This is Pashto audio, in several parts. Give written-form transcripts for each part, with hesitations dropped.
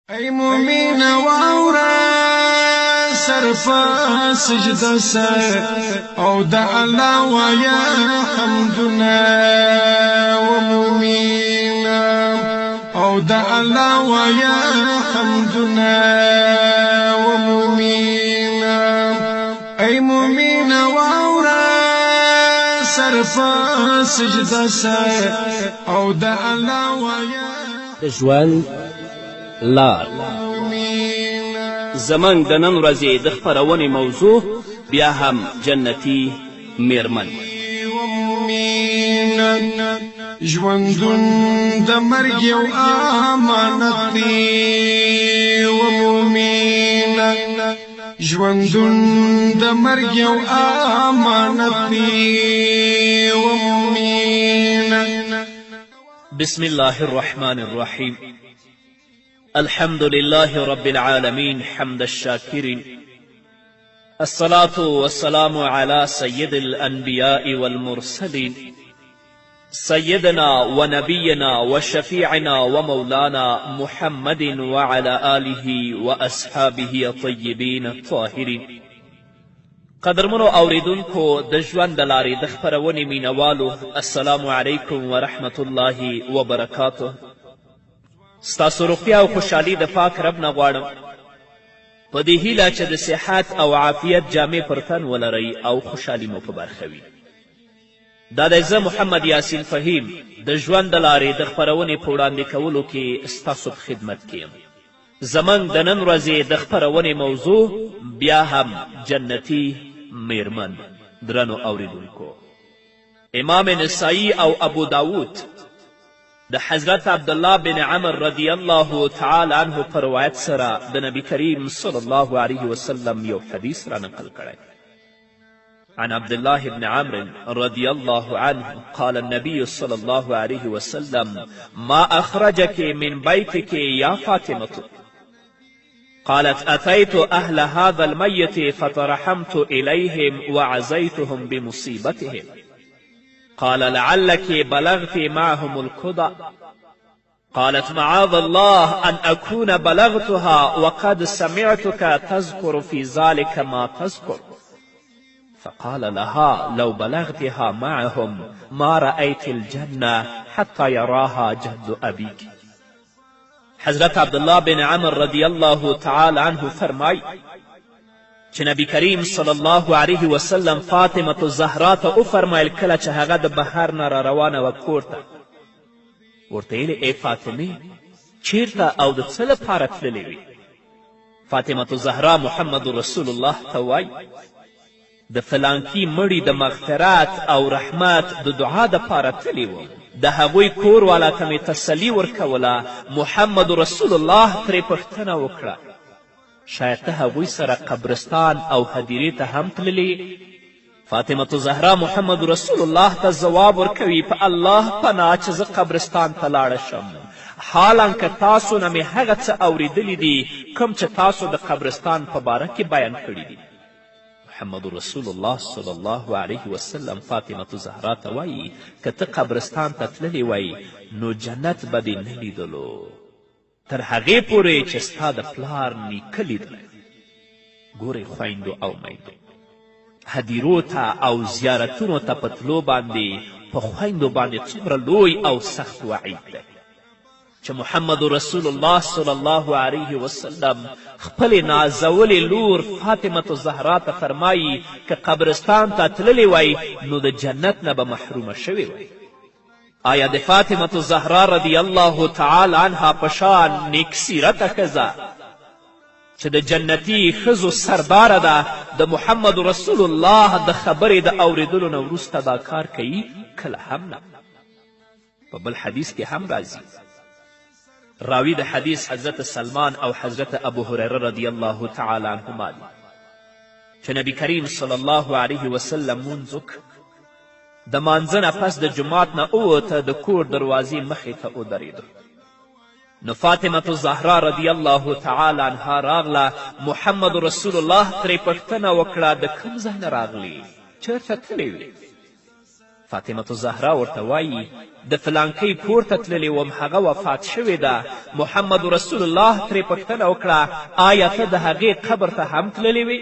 ای مومن واورا سر په سجده سر او د الله ویا حمدنا و مومن او د الله ویا حمدنا و مومن ای مومن واورا سر په سجده سر او د الله ویا ژوند لار زمنګ د نن ورځې د خپرونې موضوع بیا هم جنتي میرمن ژوندون د مرګ یو امانت دی و مومن ژوندون د مرګ یو امانت دی و مومن بسم الله الرحمن الرحيم الحمد لله رب العالمين حمد الشاكرين الصلاة والسلام على سيد الأنبياء والمرسلين سيدنا ونبينا وشفيعنا ومولانا محمد وعلى آله وأصحابه الطيبين الطاهرين قدرمنو اوریدونکو د ژوند د لارې د خپرونې مینوالو السلام علیکم ورحمة الله وبرکاته ستاسو روغتیا او خوشحالي د پاک رب نه غواړم په دې هیله چې د صحت او عافیت جامې پر تن ولرئ او خوشحالي مو په برخه وي دا دی زه محمد یاسین فهیم د ژوند د لارې د خپرونې په وړاندې کولو کې ستاسو په خدمت کې یم زموږ د نن ورځې د خپرونې موضوع بیا هم جنتي میرمن درنو اوریدونکو امام نسائی او ابو داود د حضرت عبدالله بن عمر رضی الله تعالی عنه په روایت سره د نبی کریم صلی الله علیه وسلم یو حدیث را نقل کړی عن عبد الله بن عمرو رضي الله عنه قال النبي صلى الله عليه وسلم ما أخرجك من بيتك يا فاطمة قالت أتيت أهل هذا الميت فترحمت إليهم وعزيتهم بمصيبتهم قال لعلك بلغت معهم الكدى قالت معاذ الله أن أكون بلغتها وقد سمعتك تذكر في ذلك ما تذكر فقال لها لو بلغتها معهم ما رأيت الجنة حتى يراها جد أبيك حضرت عبدالله بن عمر رضی الله تعالی عنه فرمای چې نبی کریم صلی الله علیه وسلم فاطمة الزهرا ته وفرمایل کله چې هغه د بهر نه را روانه وه کور ته ورته یې ای فاطمې چیرته او د څه لپاره تللې وې فاطمة الزهرا محمد رسول الله ته وایي د فلانکي مړي د مغفرت او رحمت د دعا دپاره تللی وم د هغوی کور والا ته مې تسلي ورکوله محمد رسول الله ترې پوښتنه وکړه شاید ته هغوی سره قبرستان او هدیرې ته هم تللی فاطمة زهرا محمد رسول الله ته ځواب ورکوي په الله پناه چې زه قبرستان ته لاړه شم حالانکه تاسو نه مې هغه څه اورېدلی دي کوم چې تاسو د قبرستان په باره کې بیان کړي دي محمد رسول الله صلی الله علیه وسلم فاطمة زهرا ته وایي که ته قبرستان ته تللی وی نو جنت به دې نه لیدلو تر هغې پورې چې ستا د پلار نیکه لیدلی ګورئ خویندو او میندو هدیرو ته او زیارتونو ته په تلو باندې په خویندو باندې څومره لوی او سخت وعید دی چې محمد رسول الله صلی الله علیه وسلم خپلې نازولې لور فاطمة زهرا ته فرمایي که قبرستان ته تللی وی نو د جنت نه به محرومه شوې وی آیا د فاطمة زهرا رضی الله تعالی عنها په شان نیک سیرته ښځه چې د جنتي ښځو سرداره ده د محمد رسول الله د خبرې د اورېدلو نه وروسته دا کار کوي کله هم نه په بل حدیث کې هم راځي راوی د حدیث حضرت سلمان او حضرت ابو هریره رضی الله تعالی عنهما دي چې نبی کریم صلی الله علیه وسلم مونځ د مانځه نه پس د جومات نه ووته د کور دروازې مخې ته ودرېده نو فاطمة الزهرا رضی الله تعالی عنها راغله محمد رسول الله ترې پوښتنه وکړه د کوم ځای نه راغلې چېرته تللی وې فاطمة زهرا ورته وایي د فلانکۍ کور ته تللې وم هغه وفات شوې ده محمد رسول الله ترې پوښتنه وکړه آیا ته د هغې قبر ته هم تللې وې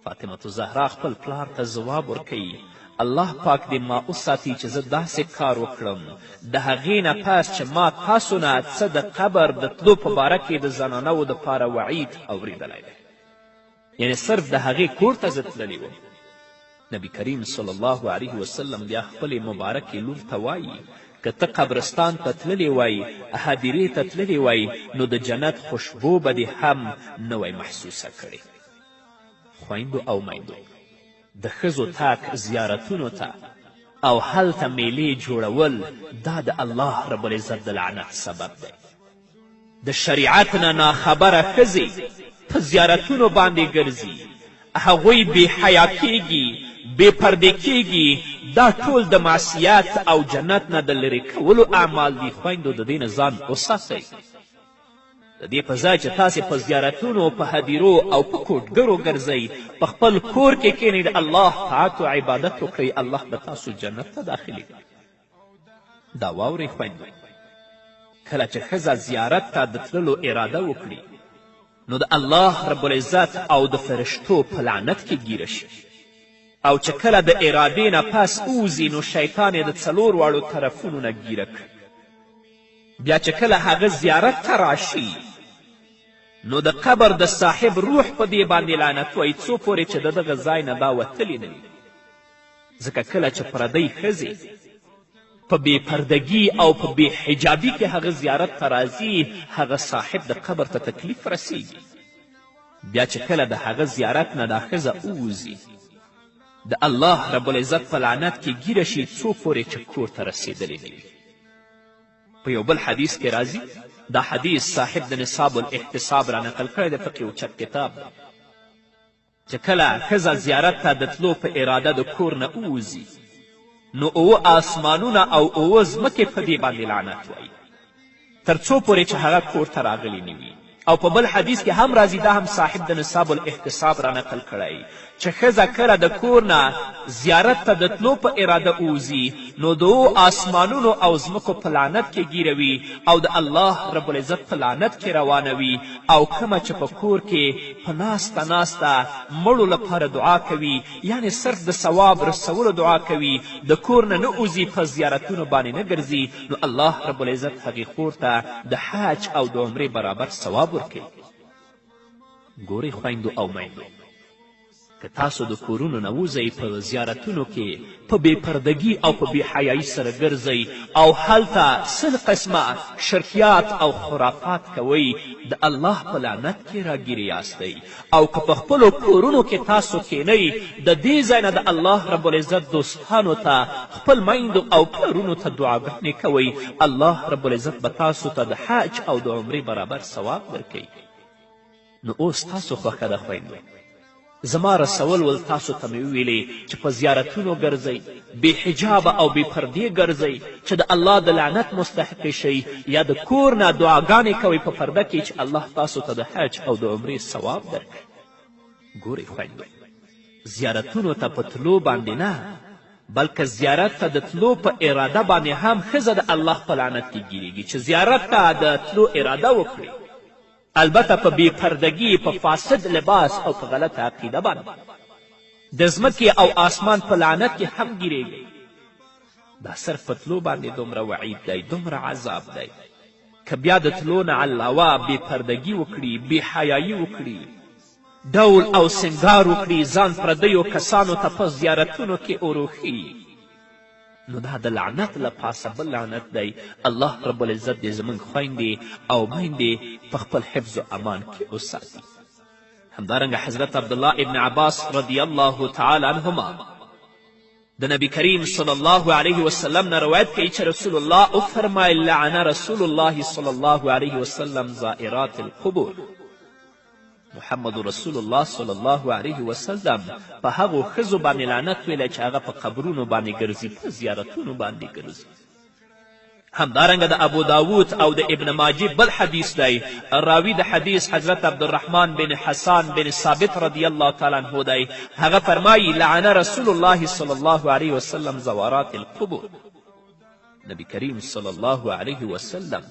فاطمة زهرا خپل پلار ته ځواب ورکوي الله پاک دې ما وساتي چې زه داسې کار وکړم د هغې نه پس چې ما تاسو نه څه د قبر د تلو په باره کې د زنانو دپاره وعید اورېدلی دی یعنې صرف د هغې کور ته زه تللی وم نبی کریم صلی الله علیه وسلم بیا خپلې مبارکې لور ته وایي که ته قبرستان ته تللی وای هدیرې ته تللی وای نو د جنت خوشبو به دې هم نه وای محسوسه کړې خویندو او میندو د ښځو تاک زیارتونو ته او هلته میلې جوړول دا د الله رب العزت د لعنت سبب دی د شریعت نه ناخبره ښځې په زیارتونو باندې ګرځي هغوی بې حیا کیږي بې پردې کیږي دا ټول د معصیت او جنت نه د لرې کولو اعمال دي خویندو د دې نه ځان وساتئ د دې په ځای چې تاسې په زیارتونو په هدیرو او په کوټګرو ګرځئ په خپل کور کې کښېنئ د الله طاعت و عبادت وکړئ الله به تاسو جنت ته داخلي کړي دا واورئ خویندو کله چې ښځه زیارت ته د تللو اراده وکړي نو د الله رب العزت او د فرشتو په لعنت کې ګیره شي او چې کله د ارادې نه پس اوزي نو شیطان یې د څلور واړو طرفونو نه ګیره کړي بیا چې کله هغه زیارت ته راشي نو د قبر د صاحب روح په دې باندې لعنت وایي څو پورې چې د دغه ځای نه دا وتلی نه وي ځکه کله چې پردۍ ښځې په بې پردګي او په بې حجابي کې هغه زیارت ته راځي هغه صاحب د قبر ته تکلیف رسیږي بیا چې کله د هغه زیارت نه دا ښځه ووځي د الله رب العزت په لعنت کې ګیره شي څو پورې چې کور ته رسېدلی نه وي په یو بل حدیث کې راځي دا حدیث صاحب د نصاب الاحتساب را نقل کړی د فقه اوچت کتاب چې کله ښځه زیارت ته د تلو په اراده د کور نه ووځي نو اوه آسمانونه او اوه ځمکې په دې باندې لعنت وایي تر څو پورې چې هغه کور ته راغلی نه وي او په بل حدیث کې هم راځي دا هم صاحب د نصاب الاحتساب را نقل کړی چې ښځه کله د کور نه زیارت ته د تلو په اراده ووځي نو د اوو آسمانونو او ځمکو په لعنت کې ګیره وي او د الله رب العزت په لعنت کې روانه وي او کومه چې په کور کې په ناسته ناسته مړو لپاره دعا کوي یعنې صرف د ثواب رسولو دعا کوي د کور نه نه وځي په زیارتونو باندې نه ګرځي نو الله رب العزت هغې کور ته د حج او د عمرې برابر ثواب ورکوي ګورئ خویندو او میندو که تاسو د کورونو نه وځئ په زیارتونو کې په بې پردګي او په بې حیایي سره ګرځئ او هلته سل قسمه شرکیات او خرافات کوئ د الله په لعنت کې راګیرې یاستئ او که په خپلو کورونو کې تاسو کښېنئ د دې ځای نه د الله رب العزت دوستانو ته خپل میندو او پلرونو ته دعاګانې کوئ الله رب العزت به تاسو ته د حج او د عمرې برابر ثواب ورکوي نو اوس تاسو خوښه ده خویندو زما رسول ول تاسو ته مې وویلې چې په زیارتونو ګرځئ بې حجابه او بې پردې ګرځئ چې د الله د لعنت مستحق شئ یا د کور نه دعاګانې کوئ په پرده کې چې الله تاسو ته د حج او د عمرې ثواب درکړي ګورئ خویندو زیارتونو ته په تلو باندې نه بلکې زیارت ته د تلو په اراده باندې هم ښځه د الله په لعنت کې ګیرېږي چې زیارت ته د تلو اراده وکړي البته په بې پردګي په فاسد لباس او په غلطه عقیده باندې د ځمکې او آسمان په لعنت کې هم ګیرېږي دا صرف په تلو باندې دومره وعید دی دومره عذاب دی که بیا د تلو نه علاوه بې پردګي وکړي بې حیایي وکړي ډول او سنګار وکړي ځان پردیو کسانو ته په زیارتونو کې اوروښي نو دا د لعنت له پاسه بل لعنت دی الله رب العزت دې زموږ خویندې او میندې په خپل حفظ و امان کې وساتي همدارنګه حضرت عبدالله ابن عباس رضی الله تعالی عنهما د نبی کریم صلی الله علیه وسلم نه روایت کوي چې رسول الله وفرمایل لعن رسول الله صلی الله علیه وسلم زائرات القبور محمد رسول الله صلی الله علیه وسلم په هغو ښځو باندې لعنت ویلی چې هغه په قبرونو باندې ګرځي په زیارتونو باندې ګرځي همدارنګه د ابو داود او د ابن ماجه بل حدیث دی، راوی د حدیث حضرت عبدالرحمن بن حسان بن ثابت رضی الله تعالی عنه دی. هغه فرمایي لعن رسول الله صلی الله علیه وسلم زوارات القبور. نبی کریم صلی الله علیه وسلم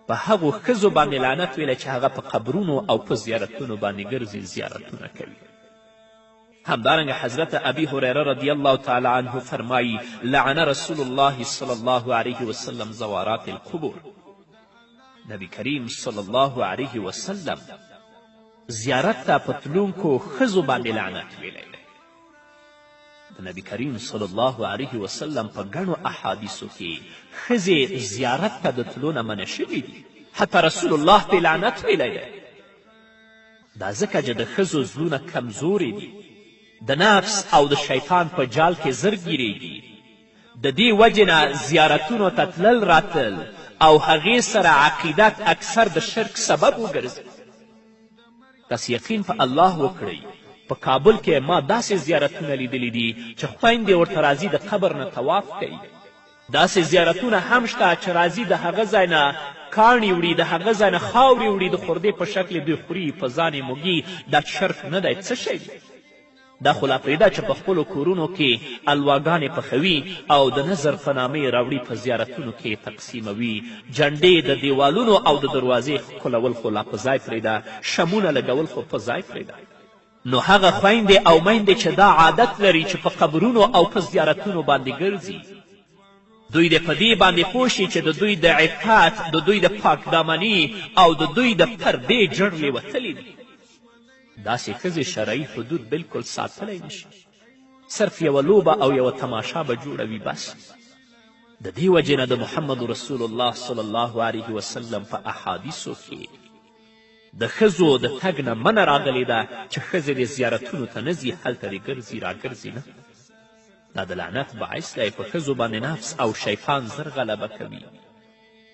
په هغو ښځو باندې لعنت ویلی چې هغه په قبرونو او په زیارتونو باندې ګرځي، زیارتونه کوي. همدارنګه حضرت ابی هریره رضی الله تعالی عنه فرمایي لعن رسول الله صلی الله علیه وسلم زوارات القبور. نبی کریم صلی الله علیه وسلم زیارت ته په تلونکو ښځو باندې لعنت ویلی دی. د نبی کریم صلی الله علیه وسلم په ګڼو احادیثو کې ښځې زیارت ته د تلو نه منع شوي دي، حتی رسول الله پرې لعنت ویلی دی. دا ځکه چې د ښځو زړونه کمزوري دي، د نفس او د شیطان په جال کې زر ګیریږي. د دې وجې نه زیارتونو ته تلل راتل او هغې سره عقیدت اکثر د شرک سبب وګرځي. تاسې یقین په الله وکړئ، په کابل کې ما داسې زیارتونه لیدلی دي چې خویندې ورته راځي د قبر نه طواف کوي. داسې زیارتونه هم شته چې راځي د هغه ځای نه کاڼي وړي، د هغه ځای نه خاورې وړي، د خوردې په شکل دوی خوري، په ځان یې موږي. دا شرک نه دی، څه شی دی؟ دا خو لا پرېږده چې په خپلو کورونو کې الواګانې پخوي او د نظر په نامه یې راوړي په زیارتونو کې تقسیموي. جنډې د دیوالونو او د دروازې ښکلول خو لا په ځای پرېږده، شمونه لګول خو په ځای پرېږده. نو هغه خویندې او میندې چې دا عادت لري چې په قبرونو او په زیارتونو باندې ګرځي، دوی د په دې باندې پوه شي چې د دوی د عفت، د دوی د پاکدامني او د دوی د پردې جړلې وتلي دي. داسې ښځې شرعي حدود بلکل ساتلی نشي، صرف یوه لوبه او یوه تماشا به جوړوي بس. د دې وجې نه د محمد رسول الله صلی الله علیه وسلم په احادیثو کې د ښځو د تګ نه منع راغلې ده چې ښځې د زیارتونو ته نه ځي، هلته دې ګرځي راګرځي نه. دا د لعنت باعث دی، په ښځو باندې نفس او شیطان زر غلبه کوي.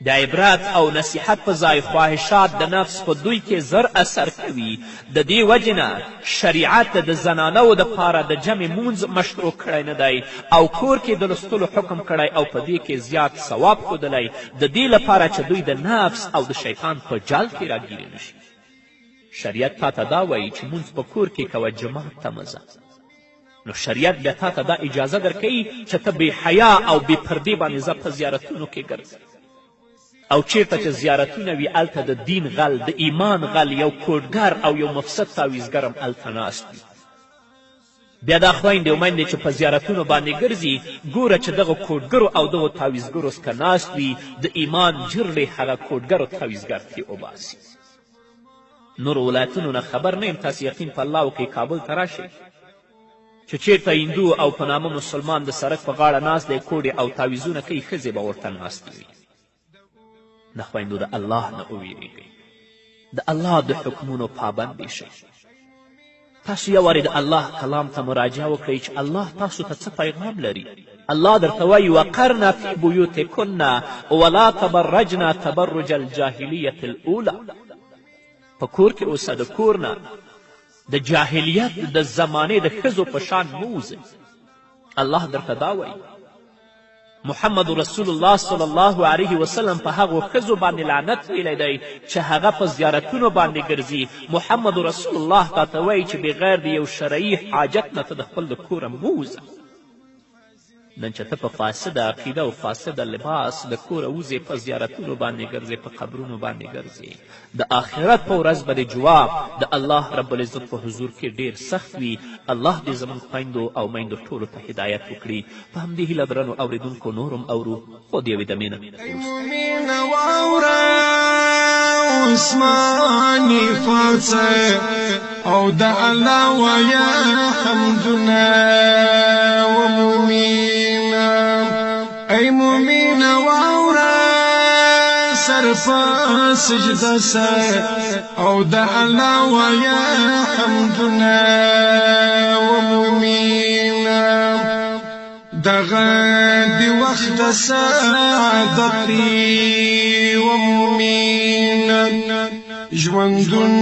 د عبرت او نصیحت په ځای خواهشات د نفس په دوی کې زر اثر کوي. د دې وجې نه شریعت د زنانو دپاره د جمع مونځ مشروع کړی نه دی او کور کې د لوستلو حکم کړی او په دې کې زیات ثواب ښودلی، د دې لپاره چې دوی د نفس او د شیطان په جال کې راګیرې نشي. شریعت تا ته دا وایي چې مونځ په کور کې کوه، جماعت ته مه ځه. نو شریعت بیا تا ته دا اجازه درکوي چې ته بې حیا او بې پردې باندې ځه په زیارتونو کې ګرځه. او چیرته چې زیارتونه وي هلته د دین غل، د ایمان غل، یو کوډګر او یو مفسد تاویزګر هم هلته ناست وي. بیا دا خویندې او میندې چې په زیارتونو باندې ګرځي، ګوره چې دغه کوډګرو او دغو تاویزګرو څخه ناست وي، د ایمان جرړې هغه کوډګر او تاویزګر ترې وباسي. نور ولایتونو نه خبر نه یم، تاسې یقین په الله وکړئ کابل ته راشئ چې چیرته هندو او په نامه مسلمان د سړک په غاړه ناست دی، کوډې او تاویزونه کوي، ښځې به ورته ناستې وي. نه خویندو د الله نه وویرېږئ، د الله د حکمونو پابندې شئ. تاسو یو وارې د الله کلام ته مراجعه وکړئ چې الله تاسو ته څه پیغام لري. الله درته وایي وقرنا فی بیوتکن ولا تبرجنا تبرج الجاهلیة الاولی. په کور کې اوسه، د کور نه د جاهلیت د زمانې د ښځو په شان مه وځئ. الله درته دا وایي. محمد رسول الله صلی الله علیه وسلم په هغو ښځو باندې لعنت ویلی دی چې هغه په زیارتونو باندې ګرځي. محمد رسول الله تا ته وایي چې بغیر د یو شرعي حاجت نه ته د خپل د کوره مه وځه. نن چې ته په فاسده عقیده او فاسده لباس د کوره وځې، په زیارتونو باندې ګرځې، په قبرونو باندې ګرځې، د آخرت په ورځ به د جواب د الله رب العزت په حضور کې ډیر سخت وي. الله دې زموږ خویندو او میندو ټولو ته هدایت وکړي. په همدې هیله درنو اورېدونکو نور هم اورو، خو د یوې دمې نه مینه واوره عثماني فاڅه او د الله ویا حمدونه ومؤمنه. ای مؤمنه واوره سر په سجده سه او د الله ویا حمدونه ومؤمنه. دغه دی وخت د سعادت دی ومؤمنه. ژوندون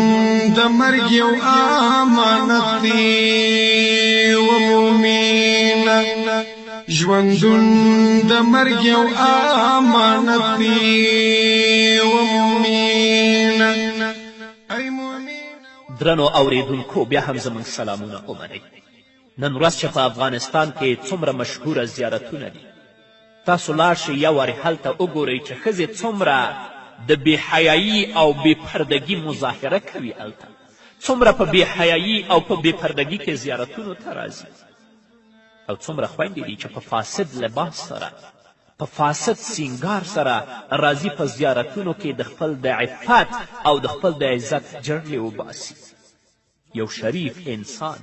د مرګ یو امانت دی ومؤمنه. ژوندون د مرګ یو امانت دی و مؤمنه ای مؤمنه. درنو اوریدونکو بیا هم زموږ سلامونه ومنئ. نن ورځ چې په افغانستان کې څومره مشهوره زیارتونه دي، تاسو لاړ شئ یو وارې هلته وګورئ چې ښځې څومره د بېحیایي او بېپردګي مظاهره کوي. هلته څومره په بېحیایي او په بېپردګي کې زیارتونو ته راځي، او څومره خویندې دي چې په فاسد لباس سره په فاسد سینګار سره راځي په زیارتونو کې د خپل د عفت او د خپل د عزت جرړې وباسي. یو شریف انسان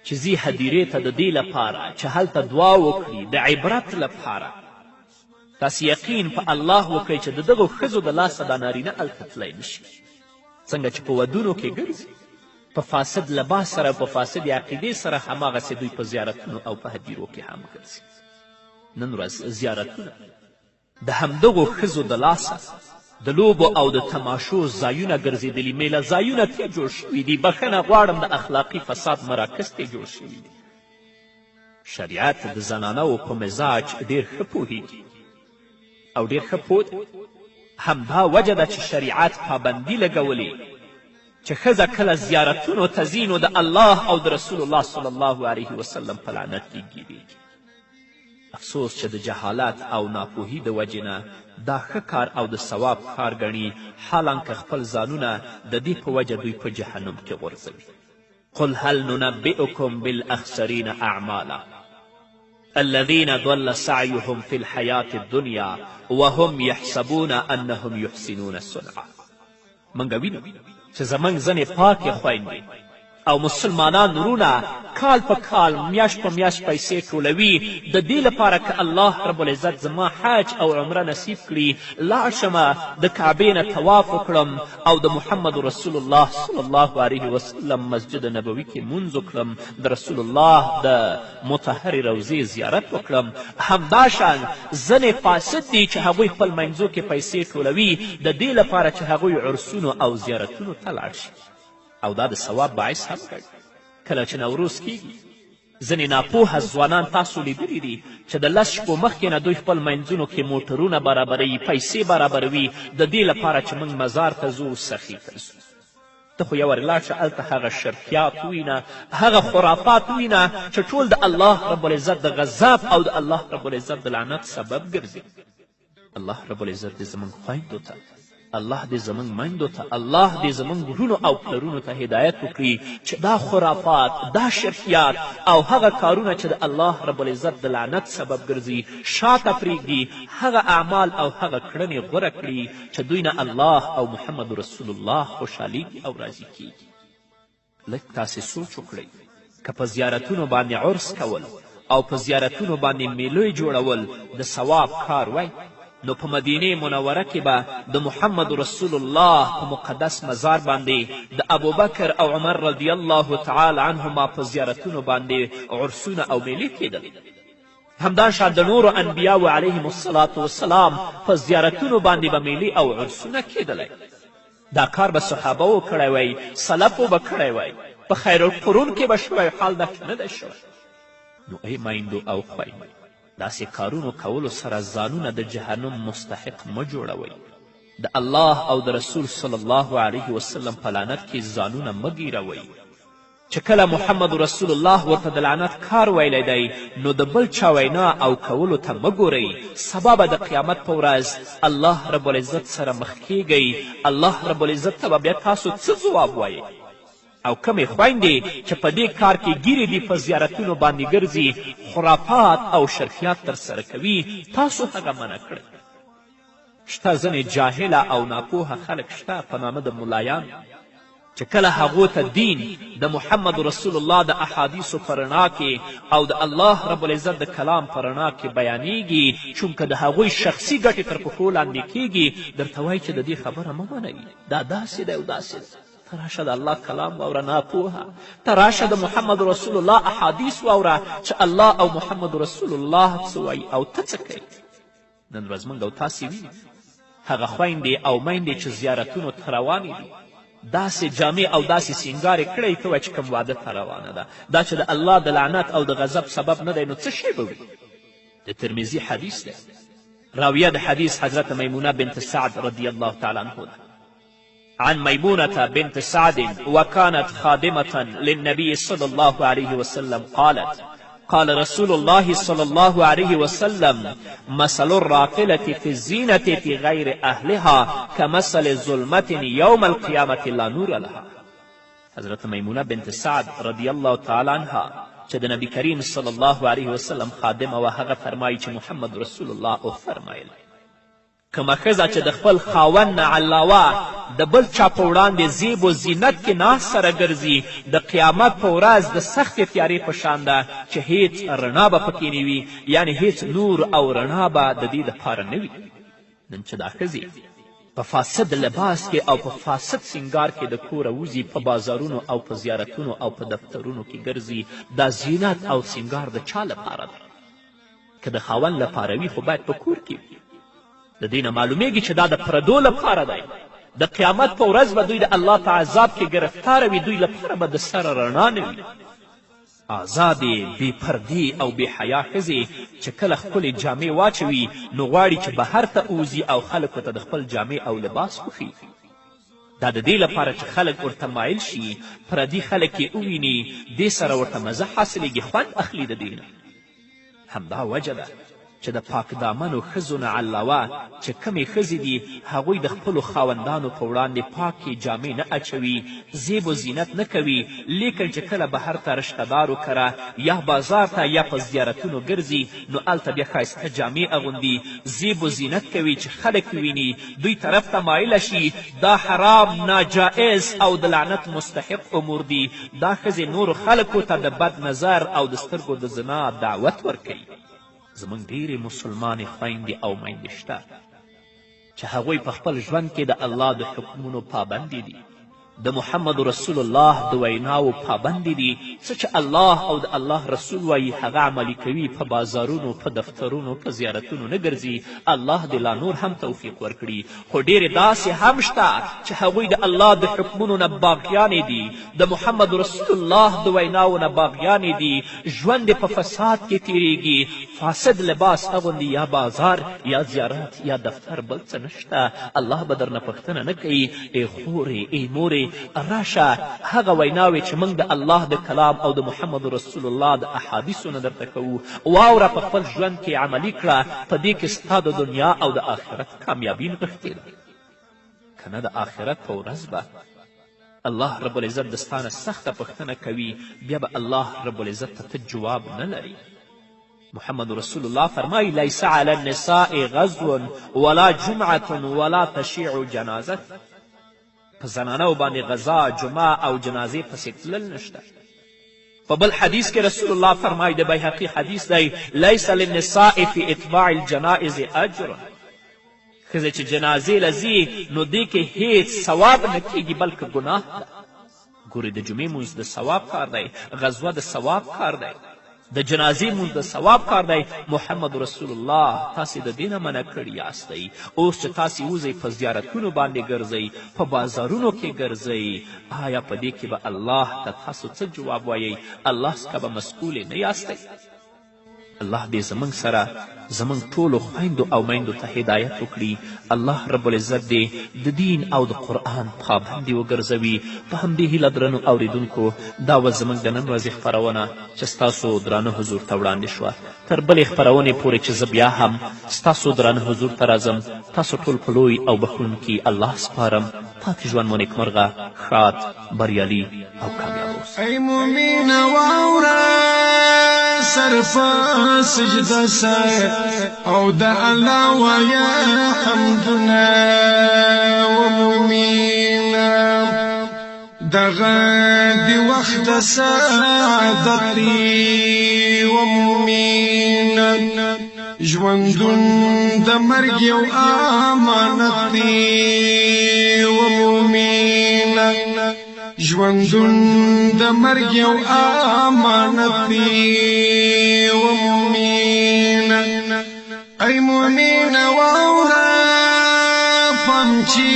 چې ځي هدیرې ته د دې لپاره چې هلته دعا وکړي د عبرت لپاره، تاسې یقین په الله وکړئ چې د دغو ښځو د لاسه دا نارینه هلته تللی نشي. څنګه چې په ودونو کې ګرځي په فاسد لباس سره په فاسد عقیدې سره، هماغسې دوی په زیارتونو او په هدیرو کې هم ګرځي. نن ورځ زیارتونه د همدغو ښځو د لاسه د لوبو او د تماشو ځایونه ګرځېدلي، میله ځایونه ترې جوړ شوي دي. بخښنه غواړم د اخلاقي فساد مراکز ترې جوړ شوي دي. شریعت د زنانو په مزاج ډېر ښه پوهېږي او ډېر ښه پوه دی. همدا وجه ده چې شریعت پابندي لګولې چې ښځه کله زیارتونو ته ځي نو د الله او د رسول الله صلی الله علیه وسلم په لعنت کې ګیرېږي. افسوس چې د جهالت او ناپوهي د وجې نه دا ښه کار او د ثواب کار ګڼي، حالانکه خپل ځانونه د دې په وجه دوی په جهنم کې غورځوي. قل هل ننبئکم بالاخسرین اعمالا الذین ضل سعیهم فی الحیاة الدنیا وهم یحسبون انهم یحسنون صنعا. موږ وینو چې زموږ ځینې پاکې خویندې او مسلمانان وروڼه کال په کال میاشت په میاشت پیسې ټولوي د دې لپاره که الله رب العزت زما حج او عمره نصیب کړي لاړ شمه د کعبې نه طواف وکړم او د محمد رسول الله صلی الله علیه وسلم مسجد نبوي کې مونځ وکړم، د رسول الله د مطهرې روضې زیارت وکړم. همداشان ځینې فاسد دي چې هغوی خپل منځو کې پیسې ټولوي د دې لپاره چې هغوی عرسونو او زیارتونو ته لاړ شي، او دا د ثواب باعث هم کوي. کله چې نوروز کیږي ځینې ناپوهه ځوانان تاسو لیدلي دي چې د 10 شپو مخکې نه دوی خپل منځونو کې موټرونه برابروي، پیسې برابروي د دې لپاره چې موږ مزار ته ځو، سخي ته ځو. ته خو یو وارې لاړ شه هلته هغه شرکیات ووینه، هغه خرافات ووینه چې ټول د الله رب العزت د غضب او د الله رب العزت د لعنت سبب ګرځي. الله رب العزت دې زموږ خویندو ته، الله دې زموږ میندو ته، الله دې زموږ وروڼو او پلرونو ته هدایت وکړي چې دا خرافات، دا شرکیات او هغه کارونه چې د الله رب العزت د لعنت سبب ګرځي شاته پرېږدي، هغه اعمال او هغه کړنې غوره کړي چې دوی نه الله او محمد رسول الله خوشحالیږي او راضي کیږي. لږ تاسې سوچ وکړئ که په زیارتونو باندې عرس کول او په زیارتونو باندې میلوی جوړول د ثواب کار وای، نو په مدینه منوره کې به د محمد رسول الله په مقدس مزار باندې د ابوبکر او عمر رضی الله تعالی عنهما په زیارتونو باندې عرسونه او میلې کېدل. همداشان د نورو انبیاو علیهم الصلاة والسلام په زیارتونو باندې به میلې او عرسونه کېدلی. دا کار به صحابهو کړی وی، سلفو به کړی وی، په خیر القرون کې به شوی، حال دا نه دی شوی. نو ای میندو او خویندو داسې کارونو کولو سره ځانونه د جهنم مستحق مه جوړوئ. د الله او د رسول صلی الله علیه وسلم په لعنت کې ځانونه مه ګیروئ. چې کله محمد رسول الله ورته د لعنت کار ویلی دی نو د بل چا وینا او کولو ته مه ګورئ. سبا به د قیامت په ورځ الله رب العزت سره مخ کیږئ. الله رب العزت ته به بیا تاسو څه ځواب وایئ؟ او کمې خویندې چې په دې کار کې ګیرې دي په زیارتونو باندې ګرځي، خرافات او شرکیات ترسره کوي، تاسو هغه منع کړئ. شته ځینې جاهله او ناپوهه خلک شته په نامه د ملایان چې کله هغو ته دین د محمد رسول الله د احادیثو په رڼا کې او د الله رب العزت د کلام په رڼا کې بیانیږي، چونکه د هغوی شخصي ګټې تر پښو لاندې کیږي، درته وایي چې د دې خبره مه منئ، دا داسې دی او داسې دی. ته راشه د الله کلام واوره ناپوهه، ته راشه د محمد رسول الله احادیث واوره چې الله او محمد رسول الله څه وایي او ته څه کوي. نن ورځ موږ او تاسې ویني هغه خویندې او میندې چې زیارتونو ته روانې دي، داسې جامې او داسې سینګار یې کړی ته وایي چې کوم واده ته روانه ده، دا چې د الله د لعنت او د غضب سبب نه دی نو څه شی به وي؟ د ترمذي حدیث دی. راویه د حدیث حضرت میمونه بنت سعد رضی الله تعالی عنه ده. عن ميمونة بنت سعد وكانت خادمة للنبي صلى الله عليه وسلم قالت قال رسول الله صلى الله عليه وسلم مثل الراقلة في الزينة في غير أهلها كمثل الظلمة يوم القيامة لا نور لها. حضرت میمونه بنت سعد رضی الله تعالی عنها چې د نبی کریم صلی الله علیه وسلم خادمه وه، هغه فرمایي چې محمد رسول الله وفرمایل کومه ښځه چې د خپل خاوند نه علاوه د بل چا په وړاندې زیب و زینت کې ناست سره ګرځي، د قیامت په ورځ د سختې تیارې په شان ده چې هیڅ رڼا به پکې نه وي، یعنې هیڅ نور او رڼا به د دې دپاره نه وي. نن چې دا ښځې په فاسد لباس کې او په فاسد سینګار کې د کوره وځي، په بازارونو او په زیارتونو او په دفترونو کې ګرځي، دا زینت او سینګار د چا لپاره ده؟ که د خاوند لپاره وي خو باید په کور کې وي. د دې نه معلومیږي چې دا د پردو لپاره دی. د قیامت په ورځ به دوی د الله په عذاب کې ګرفتاره وي، دوی لپاره به د سره رڼا نه وي. آزادې بې پردې او بې حیا ښځې چې کله خپلې جامې واچوي نو غواړي چې بهر ته ووځي او خلکو ته د خپل جامې او لباس وښیي. دا د دې لپاره چې خلک ورته مایل شي، پردي خلک یې وویني، دې سره ورته مزه حاصلېږي، خوند اخلي د دې نه. همدا وجه ده چې د پاک دامنو ښځو نه علاوه چې کمې ښځې دي هغوی د خپلو خاوندانو په وړاندې پاکې جامې نه اچوي، زیب و زینت نه کوي، لیکن چې کله بهر ته رشتهدارو کره یا بازار ته یا په زیارتونو ګرځي نو هلته بیا ښایسته جامې اغوندي، زیب و زینت کوي چې خلک ویني، دوی طرف ته مایله شي. دا حرام، ناجائز او د لعنت مستحق امور دي. دا ښځې نورو خلکو ته د بد نظر او د سترګو د زنا دعوت ورکوي. زموږ ډېرې مسلمانې خویندې او میندې شته چې هغوی په خپل ژوند کې د الله د حکمونو پابندې دي، د محمد رسول الله د ویناو پابندې دي. څه چې الله او د الله رسول وایي هغه عملي کوي، په بازارونو، په دفترونو، په زیارتونو نه ګرځي. الله دې لا نور هم توفیق ورکړي. خو ډېرې داسې هم شته چې هغوی د الله د حکمونو نه باغیانې دي، د محمد رسول الله د ویناو نه باغیانې دي، ژوند په فساد کې تیریږي، فاسد لباس اغوندي، یا بازار یا زیارت یا دفتر، بل څه نشته. الله به درنه پوښتنه نه کوي ای خورې ای مورې راشه هغه ویناوې چې موږ د الله د کلام او د محمد رسول الله د احادیثو نه درته کوو، واوره په خپل ژوند کې عملي کړه. په دې کې ستا د دنیا او د آخرت کامیابي نغښتې ده. که نه د آخرت په ورځ به الله رب العزت د ستا نه سخته پوښتنه کوي، بیا به الله رب العزت ته جواب نه لري. محمد رسول الله فرمایي لیس علی النساء غزو ولا جمعة ولا تشیع جنازة. په زنانو باندې غذا، جمعه او جنازې پسې تلل نشته. په بل حدیث کې رسول الله فرمایي، د بیهقي حدیث دی، لیس للنساء فی اتباع الجنائز اجر. ښځې چې جنازې له ځي نو دې کې هیڅ ثواب نه کیږي بلکې ګناه ده. ګورې د جمعې مونځ د ثواب کار دی، غزوه د ثواب کار دی، د جنازې مونځ د ثواب کار دی. محمد رسول الله تاسې د دې نه منع کړي یاستئ. اوس چې تاسې وځئ په زیارتونو باندې ګرځئ، په بازارونو کې ګرځئ، آیا په دې کې به الله ته تاسو څه جواب وایئ؟ الله څخه به مسئولې نه یاستئ؟ الله دې زموږ سره زموږ ټولو خویندو او میندو ته هدایت وکړي. الله رب العزت دې د دین او د قرآن پابندي وګرځوي. په همدې هیله درنو اوریدونکو دا وه زموږ د نن ورځې خپرونه چې ستاسو درانه حضور ته وړاندې شوه. تر بلې خپرونې پورې چې زه بیا هم ستاسو درانه حضور ته راځم، تاسو ټول په لوی او بخښونکي الله سپارم. پاتې ژوند مو نیکمرغه، ښاد، بریالي او کامیاب اوسئ. ای مومینه واوره سر په سجده سر او د الله ویا حمدنا و مومینه دغه دی وخت سعادت دی و مومینه ژوندون د مرګ یو امانت دی و مومینه ژوندون د مرګ یو امانت دی و مومینه ای مومینه واوره پام چې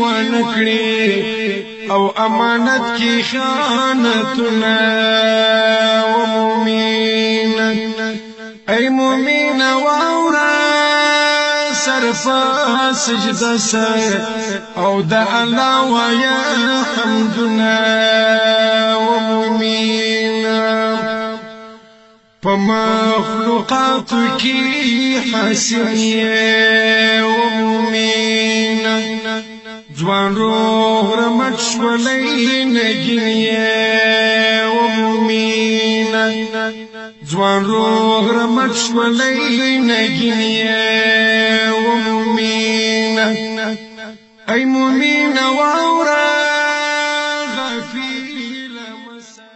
ونکړي او امانت کی خیانتونه و مومینه ای مومینه واورا سرفا سجده سر او د الله ويا حمدنا ومؤمن فمخلوقات کی حسنیه ومؤمن جوان روح رمت شولی نگینیه ومؤمن جوان روح رمت شولی نگینیه ومؤمن ای مؤمن واورا غفیر